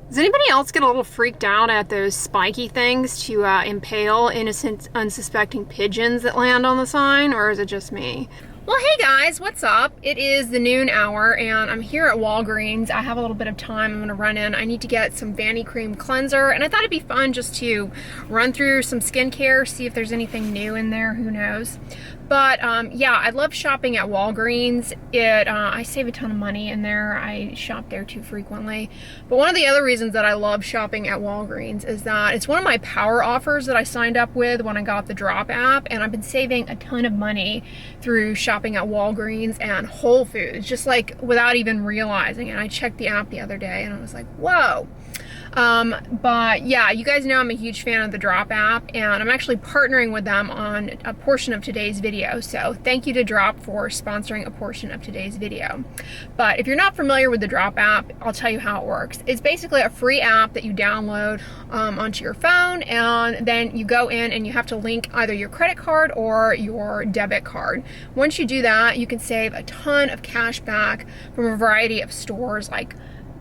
Does anybody else get a little freaked out at those spiky things to impale innocent, unsuspecting pigeons that land on the sign, or is it just me? Well, hey guys, what's up? It is the noon hour and I'm here at Walgreens. I have a little bit of time. I'm gonna run in. I need to get some Vanity Cream Cleanser, and I thought it'd be fun just to run through some skincare, see if there's anything new in there, who knows. But yeah, I love shopping at Walgreens. I save a ton of money in there. I shop there too frequently. But one of the other reasons that I love shopping at Walgreens is that it's one of my power offers that I signed up with when I got the Drop app, and I've been saving a ton of money through shopping at Walgreens and Whole Foods, just like without even realizing it. I checked the app the other day and I was like, whoa. But yeah, you guys know I'm a huge fan of the Drop app, and I'm actually partnering with them on a portion of today's video. So thank you to Drop for sponsoring a portion of today's video. But if you're not familiar with the Drop app, I'll tell you how it works. It's basically a free app that you download onto your phone, and then you go in and you have to link either your credit card or your debit card. Once you do that, you can save a ton of cash back from a variety of stores like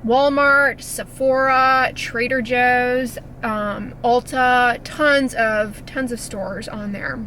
Walmart, Sephora, Trader Joe's, Ulta, tons of stores on there.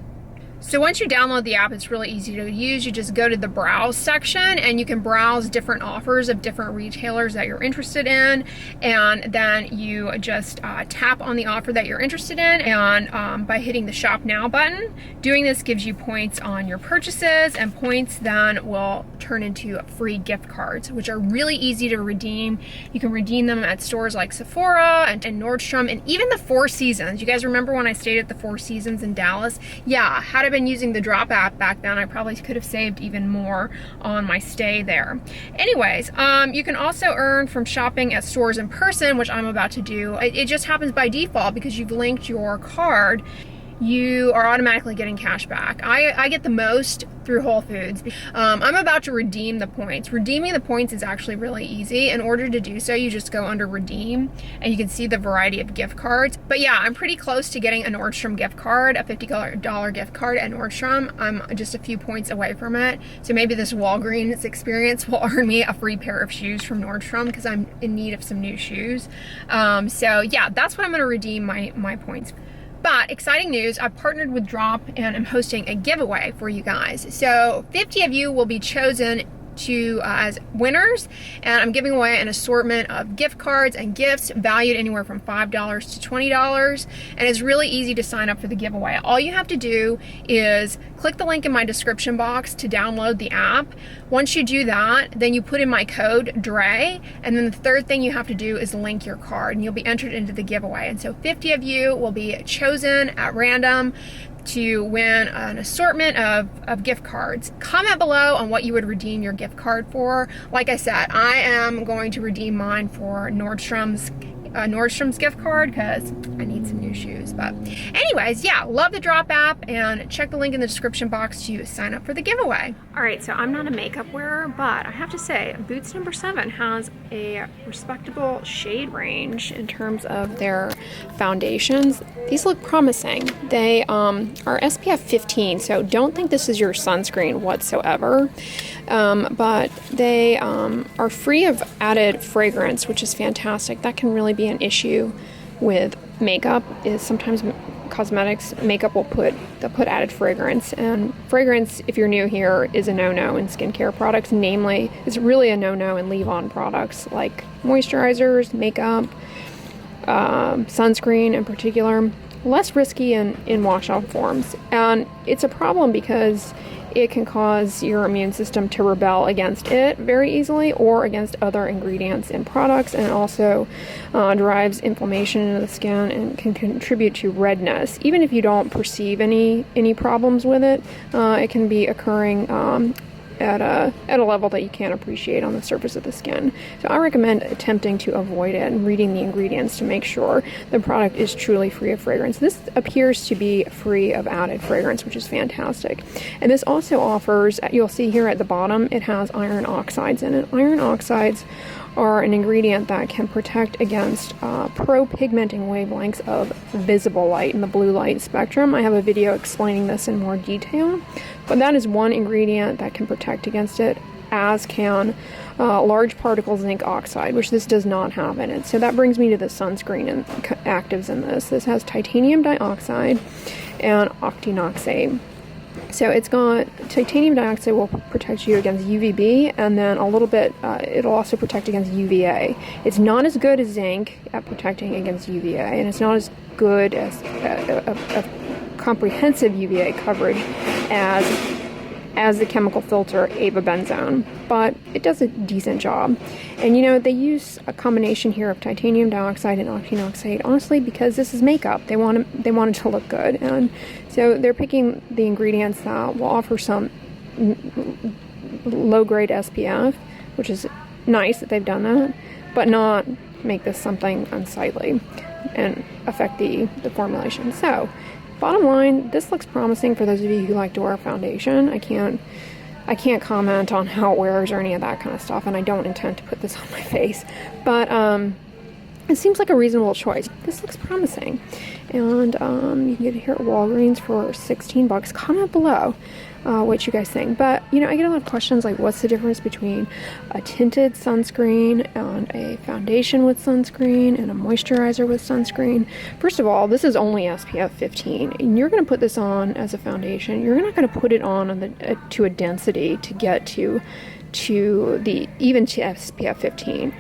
So once you download the app, it's really easy to use. You just go to the browse section and you can browse different offers of different retailers that you're interested in, and then you just tap on the offer that you're interested in, and by hitting the shop now button, doing this gives you points on your purchases, and points then will turn into free gift cards, which are really easy to redeem. You can redeem them at stores like Sephora and Nordstrom, and even the Four Seasons. You guys remember when I stayed at the Four Seasons in Dallas? Yeah, had I been using the Drop app back then, I probably could have saved even more on my stay there. Anyways, you can also earn from shopping at stores in person, which I'm about to do. It just happens by default because you've linked your card. You are automatically getting cash back. I get the most through Whole Foods. I'm about to redeem the points. Redeeming the points is actually really easy. In order to do so, you just go under redeem and you can see the variety of gift cards. But yeah, I'm pretty close to getting a Nordstrom gift card, a $50 gift card at Nordstrom. I'm just a few points away from it. So maybe this Walgreens experience will earn me a free pair of shoes from Nordstrom because I'm in need of some new shoes. So yeah, that's what I'm gonna redeem my points. But exciting news, I've partnered with Drop and I'm hosting a giveaway for you guys. So 50 of you will be chosen as winners, and I'm giving away an assortment of gift cards and gifts valued anywhere from $5 to $20, and it's really easy to sign up for the giveaway. All you have to do is click the link in my description box to download the app. Once you do that, then you put in my code Dray, and then the third thing you have to do is link your card, and you'll be entered into the giveaway. And so 50 of you will be chosen at random to win an assortment of gift cards. Comment below on what you would redeem your gift card for. Like I said, I am going to redeem mine for Nordstrom's gift card because I need some new shoes. But anyways, yeah, love the Drop app, and check the link in the description box to sign up for the giveaway. All right, so I'm not a makeup wearer, but I have to say Boots No. 7 has a respectable shade range in terms of their foundations. These look promising. They are SPF 15, so don't think this is your sunscreen whatsoever. But they are free of added fragrance, which is fantastic. That can really be an issue with makeup, is sometimes cosmetics makeup will put added fragrance, and fragrance, if you're new here, is a no-no in skincare products. Namely, it's really a no-no in leave-on products like moisturizers, makeup, sunscreen in particular. Less risky in wash-off forms, and it's a problem because it can cause your immune system to rebel against it very easily, or against other ingredients in products, and it also drives inflammation into the skin and can contribute to redness. Even if you don't perceive any problems with it, it can be occurring at a level that you can't appreciate on the surface of the skin. So I recommend attempting to avoid it and reading the ingredients to make sure the product is truly free of fragrance. This appears to be free of added fragrance, which is fantastic. And this also offers, you'll see here at the bottom, it has iron oxides in it. Iron oxides are an ingredient that can protect against pro-pigmenting wavelengths of visible light in the blue light spectrum. I have a video explaining this in more detail, but that is one ingredient that can protect against it, as can large particle zinc oxide, which this does not have in it. So that brings me to the sunscreen and actives in this. This has titanium dioxide and octinoxate. So it's got titanium dioxide will protect you against UVB, and then a little bit, it'll also protect against UVA. It's not as good as zinc at protecting against UVA, and it's not as good as a comprehensive UVA coverage as the chemical filter avobenzone, but it does a decent job. And you know, they use a combination here of titanium dioxide and octinoxate, honestly, because this is makeup. They want it to look good, and so they're picking the ingredients that will offer some low-grade SPF, which is nice that they've done that, but not make this something unsightly and affect the formulation. So bottom line, this looks promising for those of you who like to wear foundation. I can't comment on how it wears or any of that kind of stuff, and I don't intend to put this on my face, but it seems like a reasonable choice. This looks promising, and you can get it here at Walgreens for $16. Comment below what you guys think. But you know, I get a lot of questions like, what's the difference between a tinted sunscreen and a foundation with sunscreen and a moisturizer with sunscreen? First of all, this is only SPF 15, and you're going to put this on as a foundation. You're not going to put it on to a density to get to SPF 15.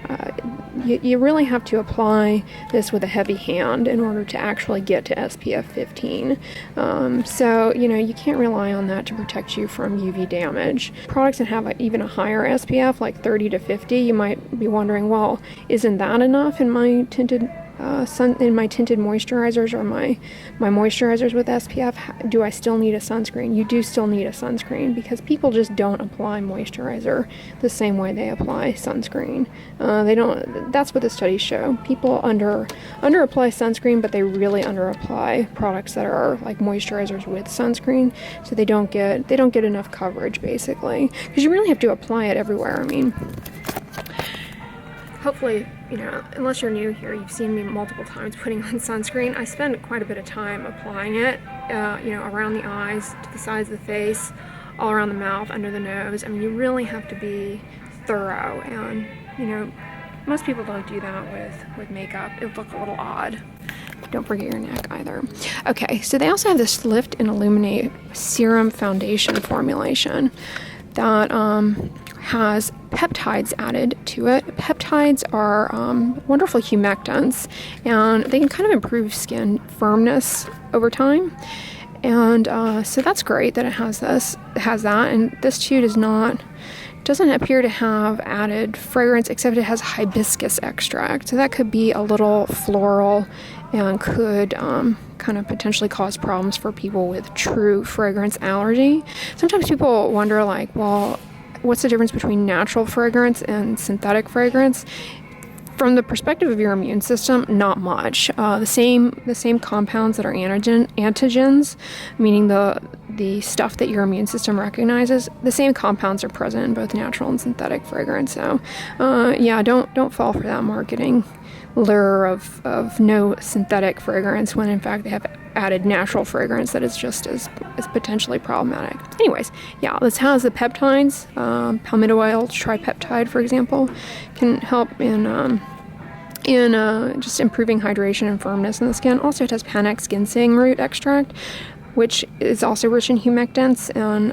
You really have to apply this with a heavy hand in order to actually get to SPF 15. So you know, you can't rely on that to protect you from UV damage. Products that have even a higher SPF, like 30 to 50, you might be wondering, well, isn't that enough in my tinted tinted moisturizers or my moisturizers with SPF? Do I still need a sunscreen? You do still need a sunscreen, because people just don't apply moisturizer the same way they apply sunscreen. They don't. That's what the studies show. People under apply sunscreen, but they really under apply products that are like moisturizers with sunscreen, so they don't get enough coverage, basically, because you really have to apply it everywhere. I mean, hopefully, you know, unless you're new here, you've seen me multiple times putting on sunscreen. I spend quite a bit of time applying it, you know, around the eyes, to the sides of the face, all around the mouth, under the nose. I mean, you really have to be thorough, and, you know, most people don't do that with makeup. It would look a little odd. Don't forget your neck either. Okay, so they also have this Lift and Illuminate Serum Foundation formulation that has peptides added to it. Peptides are wonderful humectants, and they can kind of improve skin firmness over time. And so that's great that it has that. And this too doesn't appear to have added fragrance, except it has hibiscus extract. So that could be a little floral and could kind of potentially cause problems for people with true fragrance allergy. Sometimes people wonder, like, well, what's the difference between natural fragrance and synthetic fragrance? From the perspective of your immune system, not much. The same compounds that are antigens, meaning the stuff that your immune system recognizes, the same compounds are present in both natural and synthetic fragrance. So, yeah, don't fall for that marketing lure of no synthetic fragrance, when in fact they have added natural fragrance that is just as potentially problematic. Anyways, yeah, this has the peptides. Palmitoyl tripeptide, for example, can help in just improving hydration and firmness in the skin. Also, it has Panax ginseng root extract, which is also rich in humectants and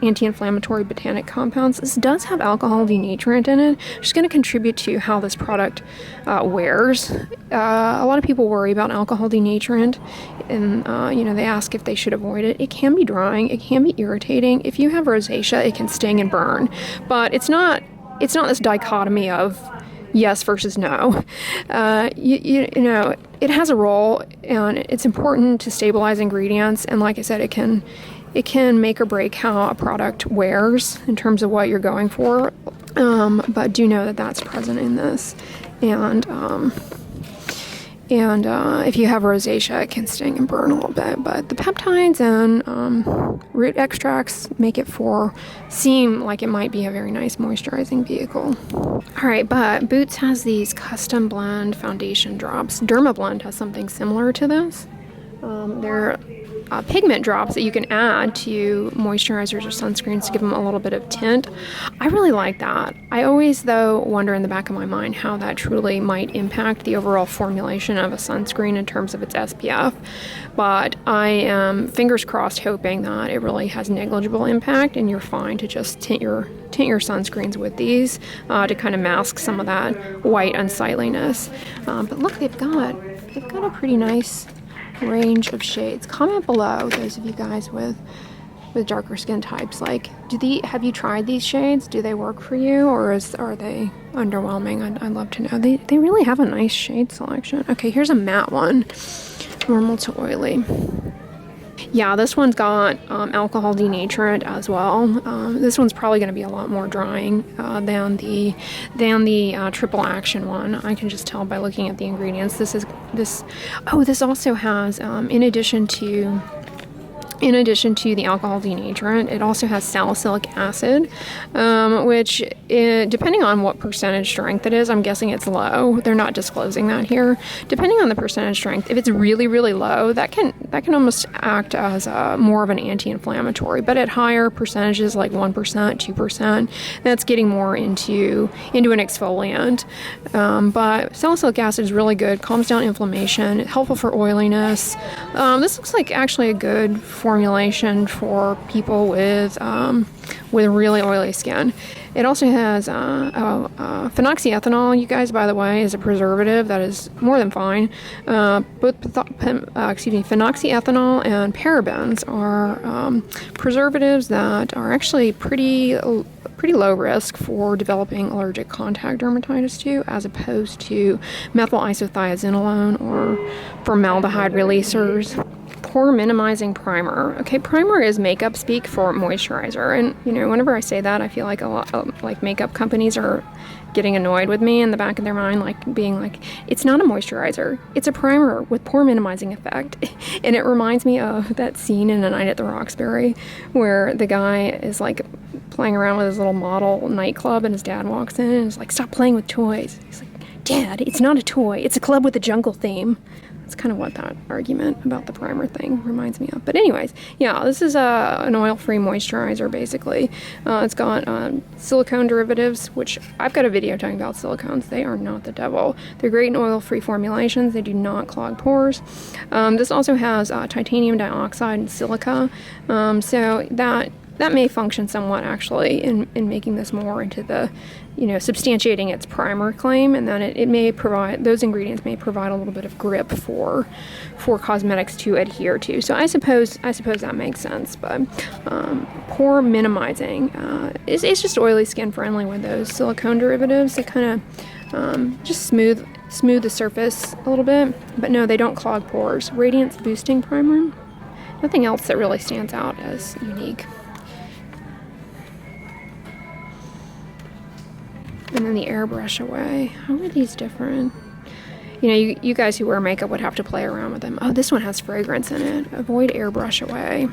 anti-inflammatory botanic compounds. This does have alcohol denaturant in it, which is going to contribute to how this product wears. A lot of people worry about alcohol denaturant, and you know, they ask if they should avoid it. It can be drying, it can be irritating. If you have rosacea, it can sting and burn, but it's not this dichotomy of yes versus no. You know, it has a role, and it's important to stabilize ingredients. And like I said, it can make or break how a product wears in terms of what you're going for. But do know that that's present in this. And if you have rosacea, it can sting and burn a little bit. But the peptides and root extracts make it seem like it might be a very nice moisturizing vehicle. All right, but Boots has these custom blend foundation drops. Dermablend has something similar to this. They're pigment drops that you can add to moisturizers or sunscreens to give them a little bit of tint. I really like that. I always, though, wonder in the back of my mind how that truly might impact the overall formulation of a sunscreen in terms of its SPF. But I am, fingers crossed, hoping that it really has negligible impact and you're fine to just tint your sunscreens with these to kind of mask some of that white unsightliness. But look, they've got a pretty nice range of shades. Comment below, those of you guys with darker skin types, like, have you tried these shades? Do they work for you, or are they underwhelming? I'd love to know. They really have a nice shade selection. Okay, here's a matte one, normal to oily. Yeah, this one's got alcohol denaturant as well. This one's probably going to be a lot more drying than the triple action one. I can just tell by looking at the ingredients. This also has, in addition to the alcohol denaturant, it also has salicylic acid, which, depending on what percentage strength it is, I'm guessing it's low. They're not disclosing that here. Depending on the percentage strength, if it's really, really low, that can almost act as more of an anti-inflammatory. But at higher percentages, like 1%, 2%, that's getting more into an exfoliant. But salicylic acid is really good, calms down inflammation, helpful for oiliness. This looks like actually a good formulation for people with really oily skin. It also has phenoxyethanol, you guys, by the way, is a preservative that is more than fine. Phenoxyethanol and parabens are preservatives that are actually pretty low risk for developing allergic contact dermatitis to, as opposed to methyl isothiazinolone or formaldehyde releasers. Pore minimizing primer. Okay, primer is makeup speak for moisturizer, and whenever I say that, I feel like a lot like makeup companies are getting annoyed with me in the back of their mind, like being like, it's not a moisturizer, it's a primer with pore minimizing effect. And it reminds me of that scene in A Night at the Roxbury where the guy is like playing around with his little model nightclub and his dad walks in and is like, stop playing with toys. He's like, Dad, it's not a toy, it's a club with a jungle theme. That's kind of what that argument about the primer thing reminds me of. But anyways, yeah, this is an oil-free moisturizer, basically. It's got silicone derivatives, which I've got a video talking about silicones. They are not the devil. They're great in oil-free formulations. They do not clog pores. This also has titanium dioxide and silica, so that may function somewhat, actually, in making this more into the, substantiating its primer claim, and then it may provide, those ingredients may provide a little bit of grip for cosmetics to adhere to. So I suppose that makes sense. But pore minimizing is just oily skin friendly with those silicone derivatives. They kind of just smooth the surface a little bit, but no, they don't clog pores. Radiance boosting primer. Nothing else that really stands out as unique. And then the airbrush away. How are these different? You guys who wear makeup would have to play around with them. Oh, this one has fragrance in it. Avoid airbrush away.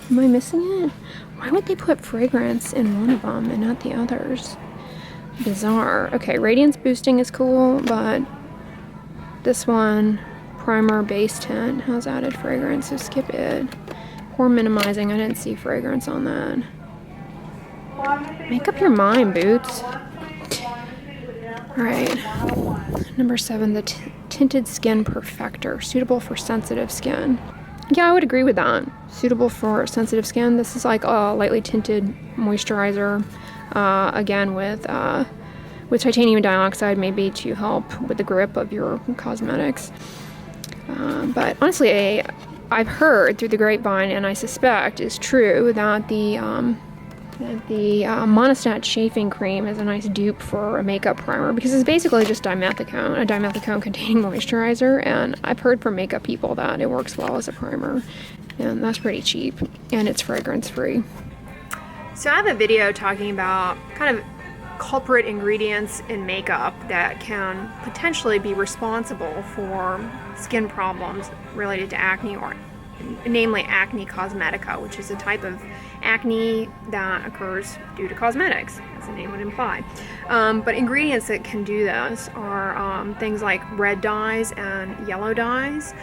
Am I missing it? Why would they put fragrance in one of them and not the others? Bizarre. Okay, radiance boosting is cool, but this one, primer base tint, has added fragrance, so skip it. Pore minimizing, I didn't see fragrance on that. Make up your mind, Boots. Alright. Number 7, the Tinted Skin Perfector. Suitable for sensitive skin. Yeah, I would agree with that. Suitable for sensitive skin. This is like a lightly tinted moisturizer. Again, with titanium dioxide, maybe to help with the grip of your cosmetics. But honestly, I've heard through the grapevine, and I suspect is true, that the Monostat chafing cream is a nice dupe for a makeup primer, because it's basically just dimethicone, a dimethicone containing moisturizer, and I've heard from makeup people that it works well as a primer, and that's pretty cheap, and it's fragrance free. So I have a video talking about kind of culprit ingredients in makeup that can potentially be responsible for skin problems related to acne, or namely acne cosmetica, which is a type of acne that occurs due to cosmetics, as the name would imply. But ingredients that can do this are things like red dyes and yellow dyes,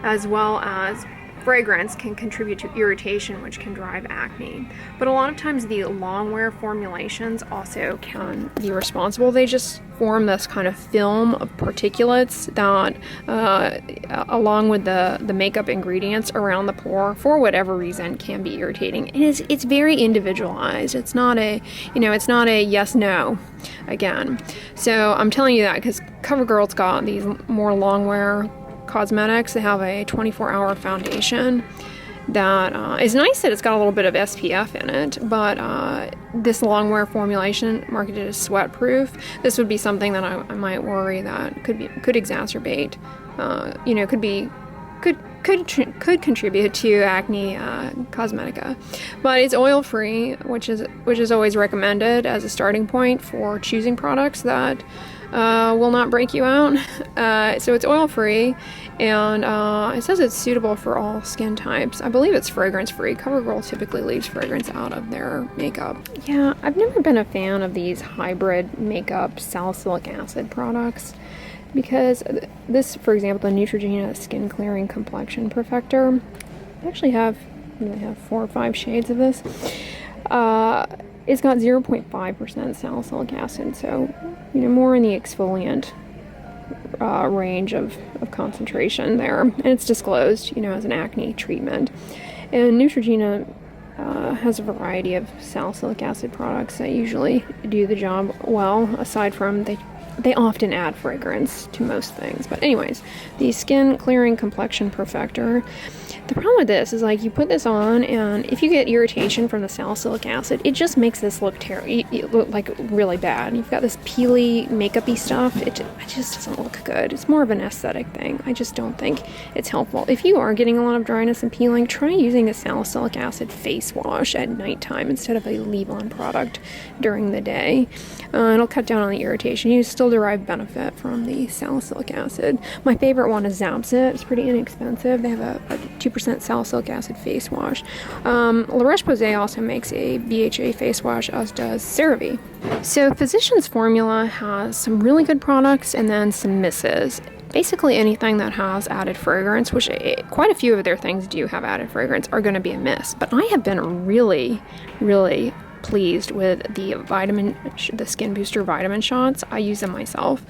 as well as fragrance can contribute to irritation, which can drive acne. But a lot of times the long wear formulations also can be responsible. They just form this kind of film of particulates that, along with the makeup ingredients around the pore, for whatever reason, can be irritating. And it's very individualized. It's not a, it's not a yes/no again. So I'm telling you that because Covergirl's got these more long wear cosmetics. They have a 24-hour foundation that is nice that it's got a little bit of SPF in it, but this long wear formulation marketed as sweat proof, this would be something that I might worry that could exacerbate, could contribute to acne cosmetica. But it's oil free, which is always recommended as a starting point for choosing products that will not break you out. So it's oil free, and it says it's suitable for all skin types. I believe it's fragrance free. Covergirl typically leaves fragrance out of their makeup. Yeah, I've never been a fan of these hybrid makeup salicylic acid products, because this, for example, the Neutrogena Skin Clearing Complexion Perfector, I actually have 4 or 5 shades of this. It's got 0.5% salicylic acid, so more in the exfoliant range of concentration there, and it's disclosed as an acne treatment. And Neutrogena has a variety of salicylic acid products that usually do the job well, aside from they often add fragrance to most things. But anyways, the Skin Clearing Complexion Perfector, the problem with this is, like, you put this on, and if you get irritation from the salicylic acid, it just makes this look look like really bad. You've got this peely, makeup-y stuff. It just doesn't look good. It's more of an aesthetic thing. I just don't think it's helpful. If you are getting a lot of dryness and peeling, try using a salicylic acid face wash at nighttime instead of a leave-on product during the day. It'll cut down on the irritation. You still derive benefit from the salicylic acid. My favorite one is Zapsit. It's pretty inexpensive. They have a 2% salicylic acid face wash. La Roche-Posay also makes a BHA face wash, as does CeraVe. So Physicians Formula has some really good products and then some misses. Basically anything that has added fragrance, which quite a few of their things do have added fragrance, are going to be a miss. But I have been really, really pleased with the Skin Booster vitamin shots. I use them myself.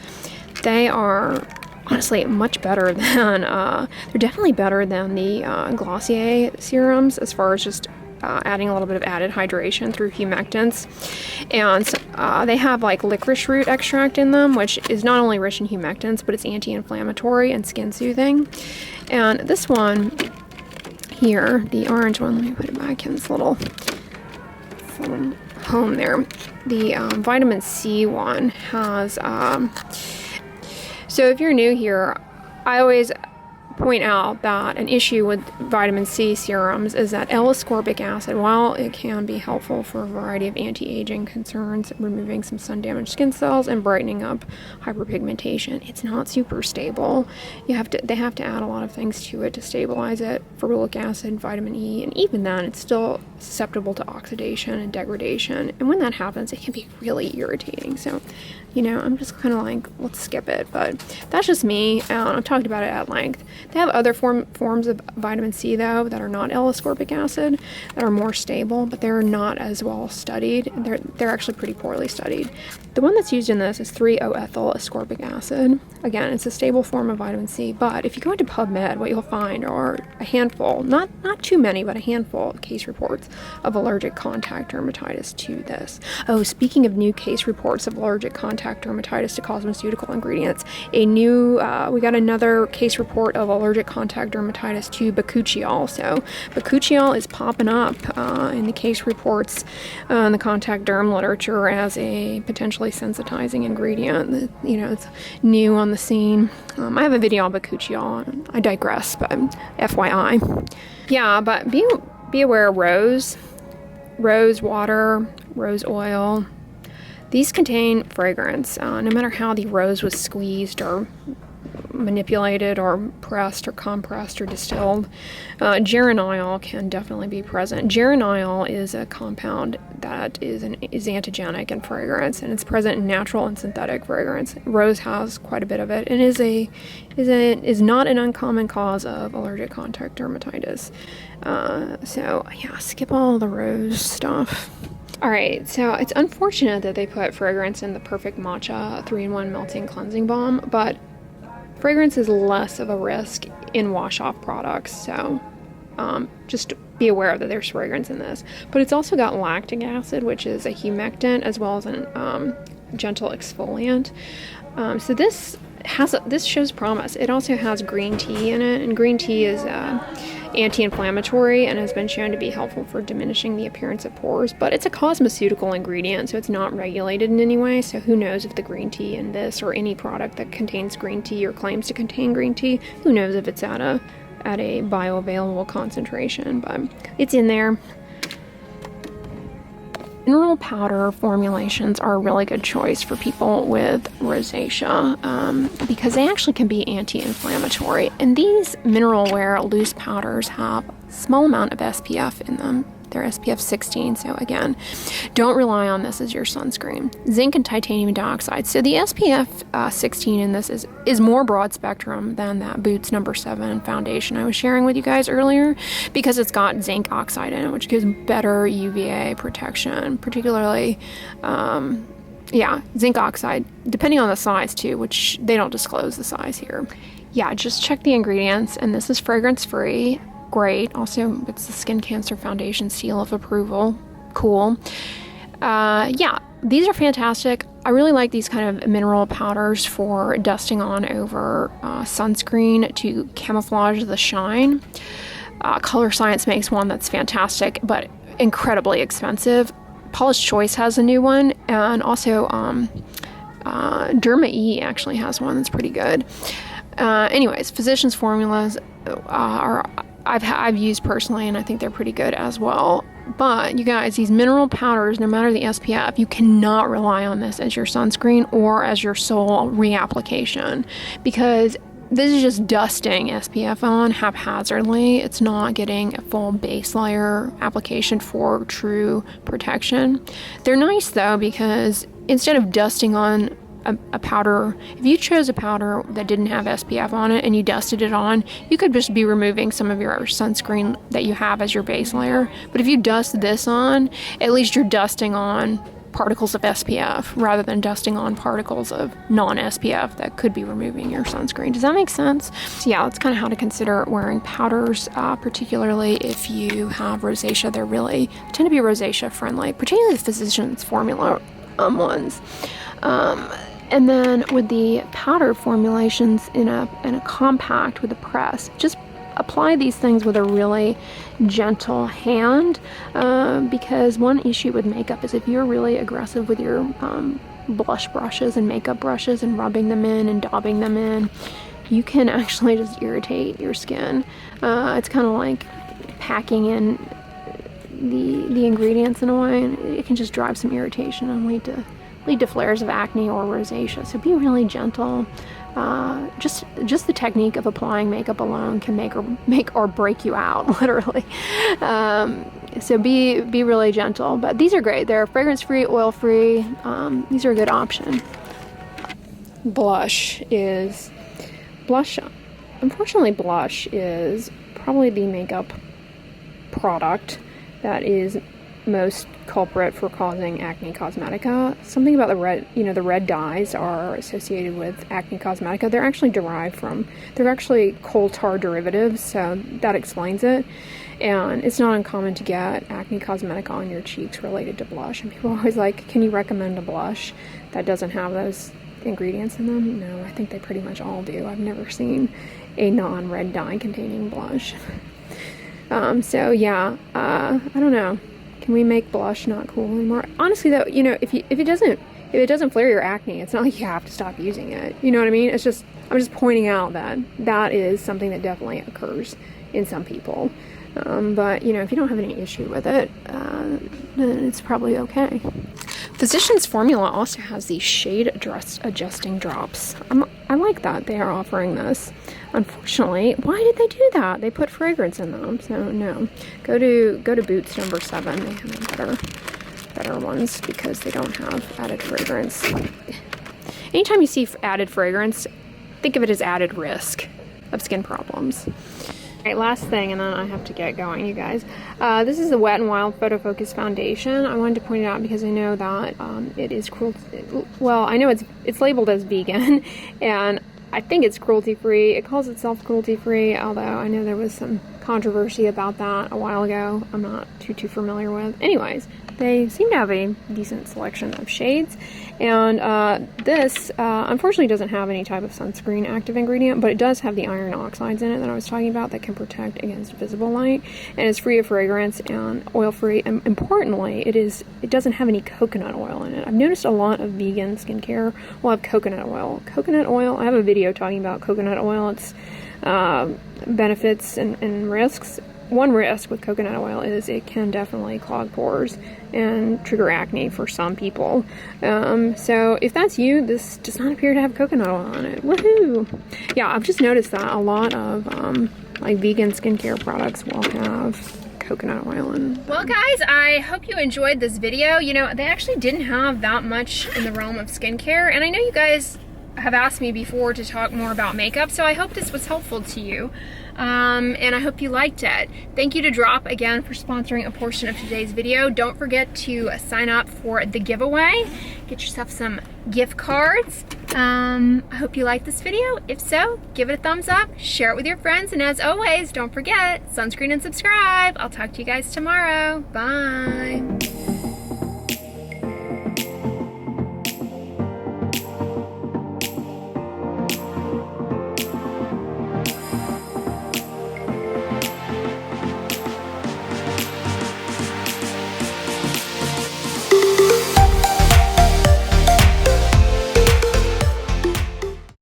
They are honestly much better than, they're definitely better than the Glossier serums as far as just adding a little bit of added hydration through humectants. And they have like licorice root extract in them, which is not only rich in humectants, but it's anti-inflammatory and skin soothing. And this one here, the orange one, let me put it back in this little home there. The vitamin C one has, so if you're new here, I always point out that an issue with vitamin C serums is that L-ascorbic acid, while it can be helpful for a variety of anti-aging concerns, removing some sun-damaged skin cells and brightening up hyperpigmentation, it's not super stable. They have to add a lot of things to it to stabilize it: ferulic acid, vitamin E, and even then, it's still susceptible to oxidation and degradation. And when that happens, it can be really irritating. So, I'm just kind of like, let's skip it. But that's just me. I've talked about it at length. They have other forms of vitamin C, though, that are not L-ascorbic acid, that are more stable, but they're not as well studied. They're actually pretty poorly studied. The one that's used in this is 3-O-ethyl ascorbic acid. Again, it's a stable form of vitamin C, but if you go into PubMed, what you'll find are a handful, not too many, but a handful of case reports of allergic contact dermatitis to this. Oh, speaking of new case reports of allergic contact dermatitis to cosmeceutical ingredients, we got another case report of allergic contact dermatitis to bakuchiol. So bakuchiol is popping up in the case reports in the contact derm literature as a potentially sensitizing ingredient. It's new on the scene. I have a video on bakuchiol. I digress, but FYI. Yeah, but be aware of rose water, rose oil. These contain fragrance, no matter how the rose was squeezed or manipulated or pressed or compressed or distilled. Geraniol can definitely be present. Geraniol is a compound that is antigenic in fragrance, and it's present in natural and synthetic fragrance. Rose has quite a bit of it, and is not an uncommon cause of allergic contact dermatitis. So yeah, skip all the rose stuff. Alright, so it's unfortunate that they put fragrance in the Perfect Matcha 3-in-1 Melting Cleansing Balm, but fragrance is less of a risk in wash-off products, so just be aware that there's fragrance in this. But it's also got lactic acid, which is a humectant, as well as a gentle exfoliant. So this shows promise. It also has green tea in it, and green tea is anti-inflammatory and has been shown to be helpful for diminishing the appearance of pores, but it's a cosmeceutical ingredient, so it's not regulated in any way. So who knows if the green tea in this, or any product that contains green tea or claims to contain green tea, who knows if it's at a bioavailable concentration, but it's in there. Mineral powder formulations are a really good choice for people with rosacea because they actually can be anti-inflammatory. And these mineral wear loose powders have a small amount of SPF in them. They're SPF 16, so again, don't rely on this as your sunscreen. Zinc and titanium dioxide. So the SPF 16 in this is more broad spectrum than that Boots No7 foundation I was sharing with you guys earlier, because it's got zinc oxide in it, which gives better UVA protection, particularly, zinc oxide, depending on the size too, which they don't disclose the size here. Yeah, just check the ingredients, and this is fragrance free. Great. Also, it's the Skin Cancer Foundation seal of approval. Cool. These are fantastic. I really like these kind of mineral powders for dusting on over sunscreen to camouflage the shine. Color Science makes one that's fantastic, but incredibly expensive. Paula's Choice has a new one, and also Derma E actually has one that's pretty good. Anyways, Physicians formulas are I've used personally, and I think they're pretty good as well. But you guys, these mineral powders, no matter the SPF, you cannot rely on this as your sunscreen or as your sole reapplication, because this is just dusting SPF on haphazardly. It's not getting a full base layer application for true protection. They're nice though, because instead of dusting on a powder, if you chose a powder that didn't have SPF on it and you dusted it on, you could just be removing some of your sunscreen that you have as your base layer. But if you dust this on, at least you're dusting on particles of SPF rather than dusting on particles of non-SPF that could be removing your sunscreen. Does that make sense? So yeah, that's kind of how to consider wearing powders, particularly if you have rosacea. They tend to be rosacea friendly, particularly the Physicians formula ones. And then with the powder formulations in a compact with a press, just apply these things with a really gentle hand, because one issue with makeup is if you're really aggressive with your blush brushes and makeup brushes and rubbing them in and daubing them in, you can actually just irritate your skin. It's kind of like packing in the ingredients in a way, and it can just drive some irritation and lead to flares of acne or rosacea. So be really gentle. Just the technique of applying makeup alone can make or break you out, literally. So be really gentle. But these are great. They're fragrance-free, oil-free. These are a good option. Unfortunately, blush is probably the makeup product that is most culprit for causing acne cosmetica. Something about the red dyes are associated with acne cosmetica. They're actually coal tar derivatives, so that explains it. And it's not uncommon to get acne cosmetica on your cheeks related to blush. And people are always like, can you recommend a blush that doesn't have those ingredients in them? No, I think they pretty much all do. I've never seen a non-red dye containing blush. So yeah, I don't know. Can we make blush not cool anymore? Honestly though, if it doesn't flare your acne, it's not like you have to stop using it. You know what I mean? I'm just pointing out that is something that definitely occurs in some people. But if you don't have any issue with it, then it's probably okay. Physicians formula also has these shade adjusting drops. I like that they are offering this. Unfortunately, why did they do that? They put fragrance in them, so no. Go to Boots number 7. They have better ones because they don't have added fragrance. Anytime you see added fragrance, think of it as added risk of skin problems. All right, last thing, and then I have to get going, you guys. This is the Wet n Wild Photo Focus Foundation. I wanted to point it out because I know that it is cruelty. Well, I know it's labeled as vegan, and I think it's cruelty-free. It calls itself cruelty-free, although I know there was some controversy about that a while ago. I'm not too familiar with. Anyways, they seem to have a decent selection of shades, and this unfortunately doesn't have any type of sunscreen active ingredient, but it does have the iron oxides in it that I was talking about that can protect against visible light, and it's free of fragrance and oil-free, and importantly, it doesn't have any coconut oil in it. I've noticed a lot of vegan skincare will have coconut oil. Coconut oil, I have a video talking about coconut oil, its benefits and risks. One risk with coconut oil is it can definitely clog pores and trigger acne for some people. So if that's you, this does not appear to have coconut oil on it. Woohoo! Yeah, I've just noticed that a lot of like vegan skincare products will have coconut oil in. Well guys, I hope you enjoyed this video. You know, they actually didn't have that much in the realm of skincare, and I know you guys have asked me before to talk more about makeup, so I hope this was helpful to you. And I hope you liked it. Thank you to Drop again for sponsoring a portion of today's video. Don't forget to sign up for the giveaway. Get yourself some gift cards. I hope you liked this video. If so, give it a thumbs up, share it with your friends, and as always, don't forget, sunscreen and subscribe. I'll talk to you guys tomorrow. Bye.